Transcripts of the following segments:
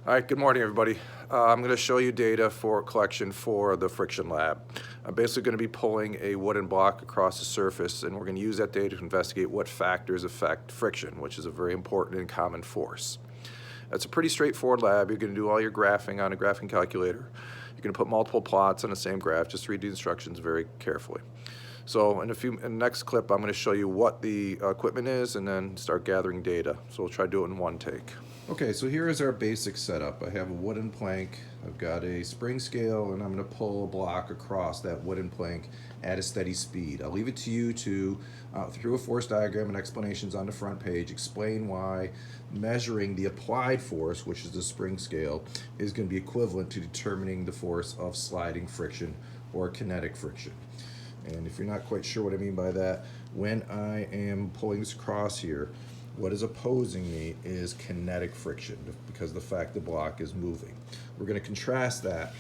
All right, good morning, everybody. I'm going to show you data for collection for the friction lab. I'm basically going to be pulling a wooden block across the surface, and we're going to use that data to investigate what factors affect friction, which is a very important and common force. It's a pretty straightforward lab. You're going to do all your graphing on a graphing calculator. You're going to put multiple plots on the same graph. Just read the instructions very carefully. So in the next clip, I'm going to show you what the equipment is and then start gathering data. So we'll try to do it in one take. Okay, so here is our basic setup. I have a wooden plank, I've got a spring scale, and I'm going to pull a block across that wooden plank at a steady speed. I'll leave it to you to, through a force diagram and explanations on the front page, explain why measuring the applied force, which is the spring scale, is going to be equivalent to determining the force of sliding friction or kinetic friction. And if you're not quite sure what I mean by that, when I am pulling this across here, what is opposing me is kinetic friction because the fact the block is moving. We're going to contrast that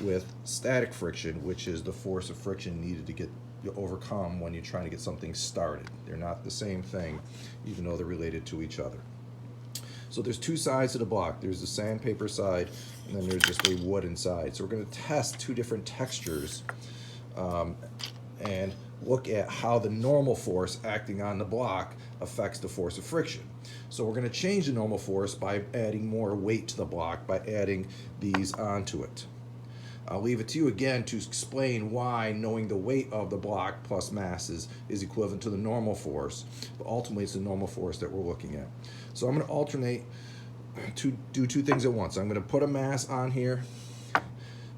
with static friction, which is the force of friction needed to overcome when you're trying to get something started. They're not the same thing, even though they're related to each other. So there's two sides to the block. There's the sandpaper side, and then there's just a wooden side. So we're going to test two different textures and look at how the normal force acting on the block affects the force of friction. So we're going to change the normal force by adding more weight to the block, by adding these onto it. I'll leave it to you again to explain why knowing the weight of the block plus masses is equivalent to the normal force, but ultimately it's the normal force that we're looking at. So I'm going to alternate to do two things at once. I'm going to put a mass on here,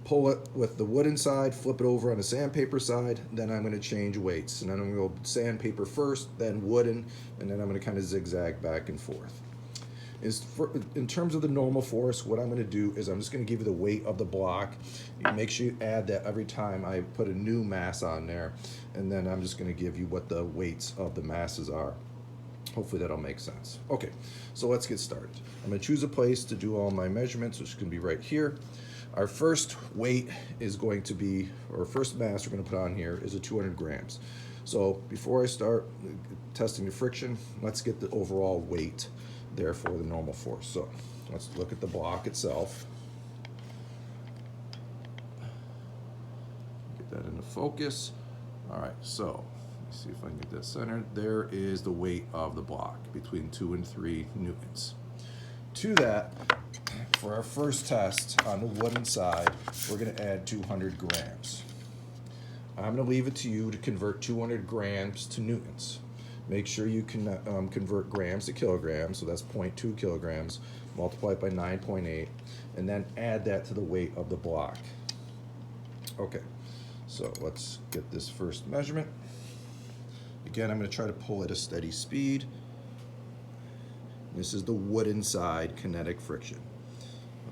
pull it with the wooden side, flip it over on the sandpaper side, then I'm going to change weights. And then I'm going to go sandpaper first, then wooden, and then I'm going to kind of zigzag back and forth. In terms of the normal force, what I'm going to do is I'm just going to give you the weight of the block. You make sure you add that every time I put a new mass on there, and then I'm just going to give you what the weights of the masses are. Hopefully that'll make sense. Okay, so let's get started. I'm going to choose a place to do all my measurements, which can be right here. Our first weight is going to be, or first mass we're going to put on here is a 200 grams. So before I start testing the friction, let's get the overall weight there for the normal force. So let's look at the block itself. Get that into focus. All right, so let's see if I can get that centered. There is the weight of the block, between 2 and 3 newtons. To that, for our first test on the wooden side, we're going to add 200 grams. I'm going to leave it to you to convert 200 grams to newtons. Make sure you can convert grams to kilograms, so that's 0.2 kilograms, multiply it by 9.8, and then add that to the weight of the block. Okay, so let's get this first measurement. Again, I'm going to try to pull at a steady speed. This is the wooden side kinetic friction.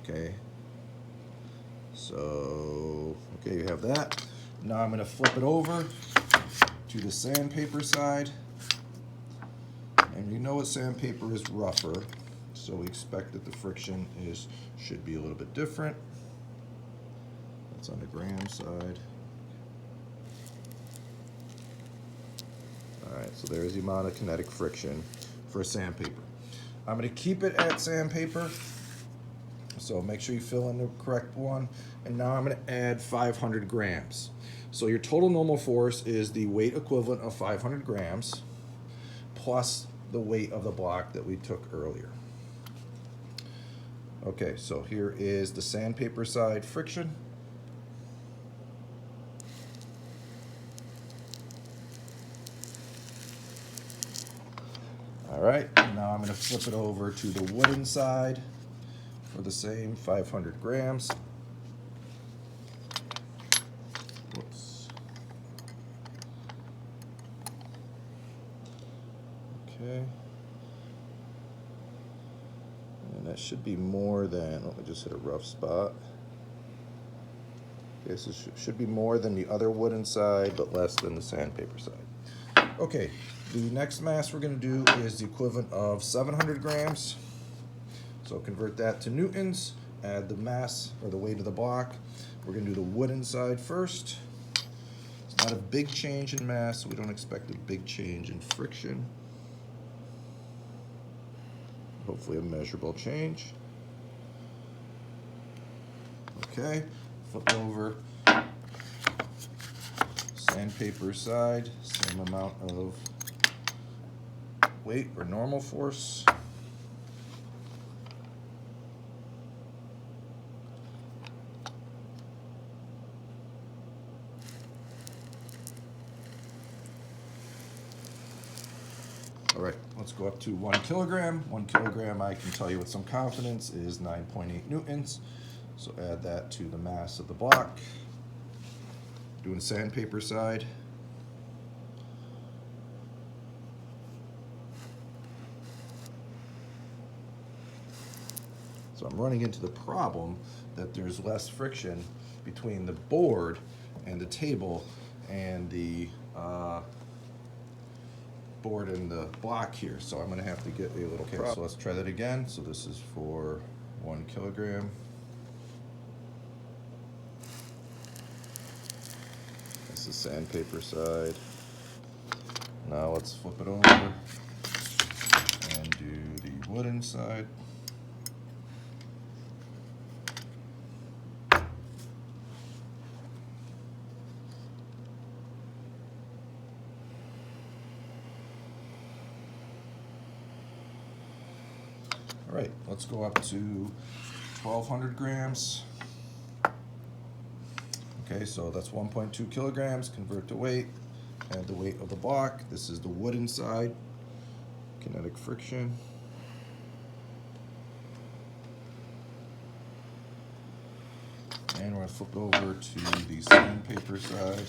Okay, so, okay, you have that. Now I'm going to flip it over to the sandpaper side. And you know what, sandpaper is rougher, so we expect that the friction should be a little bit different. That's on the gram side. All right, so there's the amount of kinetic friction for sandpaper. I'm going to keep it at sandpaper, so make sure you fill in the correct one. And now I'm going to add 500 grams. So your total normal force is the weight equivalent of 500 grams plus the weight of the block that we took earlier. Okay, so here is the sandpaper side friction. All right, now I'm going to flip it over to the wooden side for the same 500 grams. Whoops. Okay. And that should be more than, let me just hit a rough spot. Okay, so should be more than the other wooden side, but less than the sandpaper side. Okay, the next mass we're going to do is the equivalent of 700 grams. So convert that to newtons, add the mass or the weight of the block. We're going to do the wooden side first. It's not a big change in mass, so we don't expect a big change in friction. Hopefully a measurable change. Okay, flip over, sandpaper side, same amount of weight or normal force. All right, let's go up to 1 kilogram. 1 kilogram, I can tell you with some confidence, is 9.8 newtons. So add that to the mass of the block. Doing sandpaper side. So I'm running into the problem that there's less friction between the board and the table and the board and the block here. So I'm going to have to get a little problem. So let's try that again. So this is for 1 kilogram. This is sandpaper side. Now let's flip it over and do the wooden side. All right, let's go up to 1,200 grams. Okay, so that's 1.2 kilograms, convert to weight, add the weight of the block. This is the wooden side, kinetic friction. And we're gonna flip over to the sandpaper side.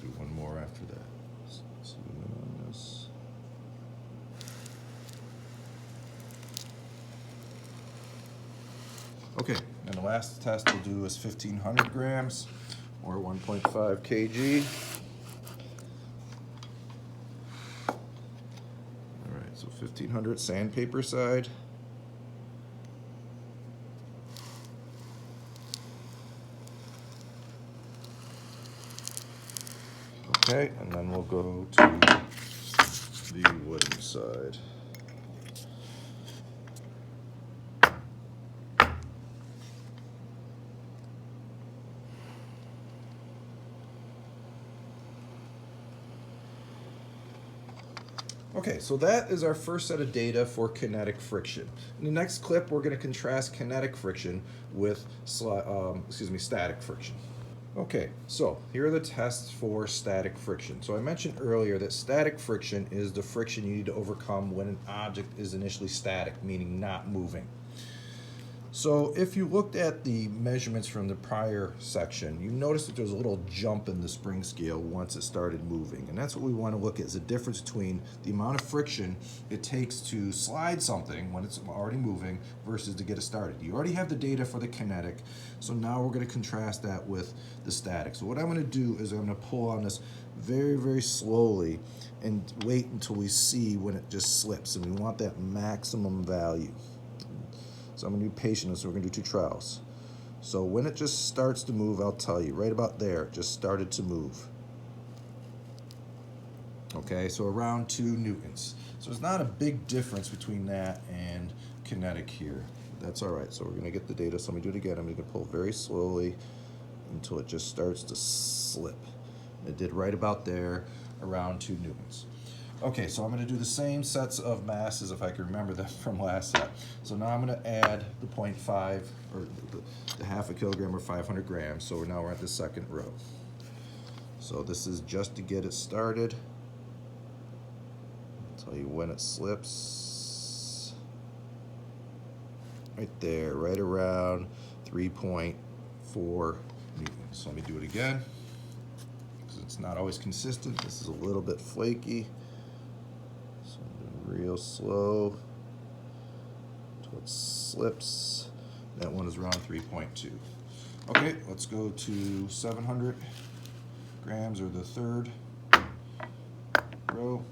Do one more after that. Okay, and the last test we'll do is 1,500 grams or 1.5 kg. All right, so 1,500 sandpaper side. Okay, and then we'll go to the wooden side. Okay, so that is our first set of data for kinetic friction. In the next clip, we're going to contrast kinetic friction with static friction. Okay, so here are the tests for static friction. So I mentioned earlier that static friction is the friction you need to overcome when an object is initially static, meaning not moving. So if you looked at the measurements from the prior section, you noticed that there was a little jump in the spring scale once it started moving. And that's what we want to look at, is the difference between the amount of friction it takes to slide something when it's already moving versus to get it started. You already have the data for the kinetic, so now we're going to contrast that with the static. So what I'm going to do is I'm going to pull on this very, very slowly and wait until we see when it just slips, and we want that maximum value. So I'm going to be patient, so we're going to do 2 trials. So when it just starts to move, I'll tell you, right about there, it just started to move. Okay, so around 2 newtons. So there's not a big difference between that and kinetic here. That's all right, so we're going to get the data. So let me do it again. I'm going to pull very slowly until it just starts to slip. It did right about there, around 2 newtons. Okay, so I'm going to do the same sets of masses if I can remember them from last set. So now I'm going to add the 0.5 or the half a kilogram or 500 grams. So now we're at the second row. So this is just to get it started. I'll tell you when it slips. Right there, right around 3.4 newtons. So let me do it again, because it's not always consistent. This is a little bit flaky. Real slow until it slips. That one is around 3.2. Okay, let's go to 700 grams, or the third row.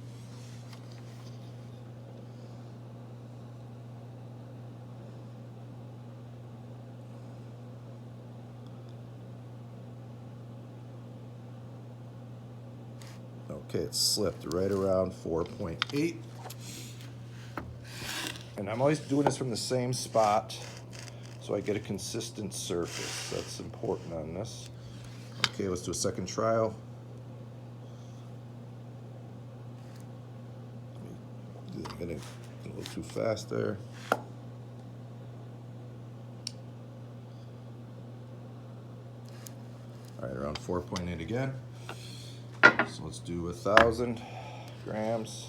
Okay, it slipped right around 4.8. And I'm always doing this from the same spot so I get a consistent surface. That's important on this. Okay, let's do a second trial. Getting a little too fast there. All right, around 4.8 again. So let's do 1,000 grams.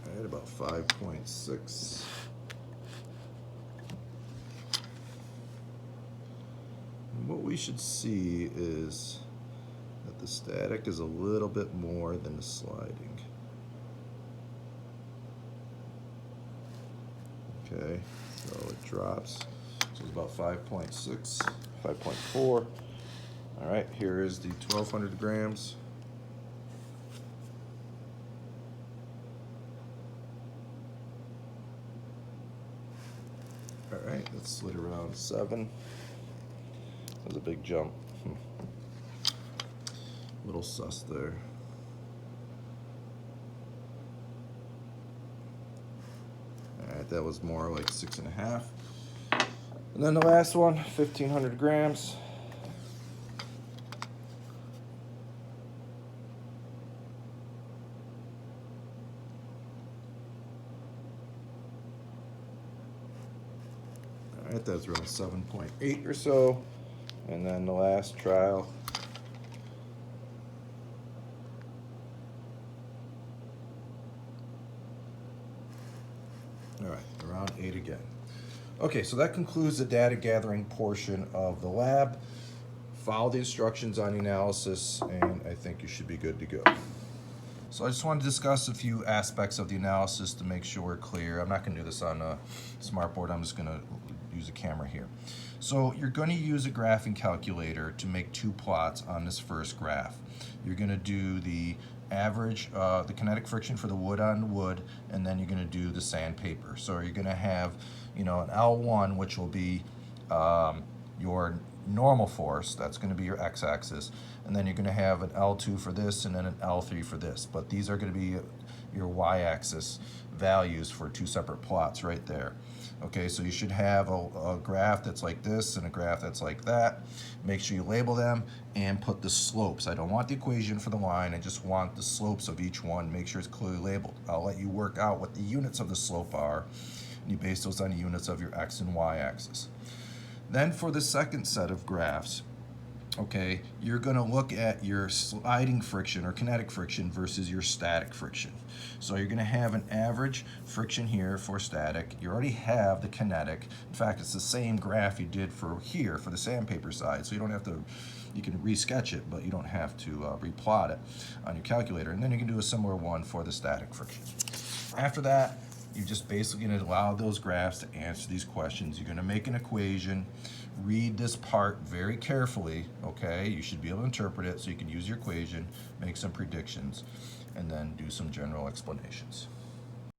All right, about 5.6. What we should see is that the static is a little bit more than the sliding. Okay, so it drops. So it's about 5.6, 5.4. All right, here is the 1,200 grams. All right, that slid around 7. That was a big jump. Little sus there. Alright, that was more like 6.5. And then the last one, 1,500 grams. Alright, that was around 7.8 or so. And then the last trial. All right, around 8 again. Okay, so that concludes the data gathering portion of the lab. Follow the instructions on the analysis, and I think you should be good to go. So I just want to discuss a few aspects of the analysis to make sure we're clear. I'm not going to do this on a smartboard. I'm just going to use a camera here. So you're going to use a graphing calculator to make 2 plots on this first graph. You're going to do the average, the kinetic friction for the wood on wood, and then you're going to do the sandpaper. So you're going to have, an L1, which will be your normal force. That's going to be your x-axis, and then you're going to have an L2 for this and then an L3 for this. But these are going to be your y-axis values for 2 separate plots right there. Okay, so you should have a graph that's like this and a graph that's like that. Make sure you label them and put the slopes. I don't want the equation for the line, I just want the slopes of each one. Make sure it's clearly labeled. I'll let you work out what the units of the slope are, and you base those on the units of your x and y axis. Then for the second set of graphs, okay, you're going to look at your sliding friction or kinetic friction versus your static friction. So you're going to have an average friction here for static. You already have the kinetic. In fact, it's the same graph you did for here for the sandpaper side, so you don't have to, you can resketch it, but you don't have to replot it on your calculator. And then you can do a similar one for the static friction. After that, you're just basically going to allow those graphs to answer these questions. You're going to make an equation. Read this part very carefully, okay? You should be able to interpret it so you can use your equation, make some predictions, and then do some general explanations.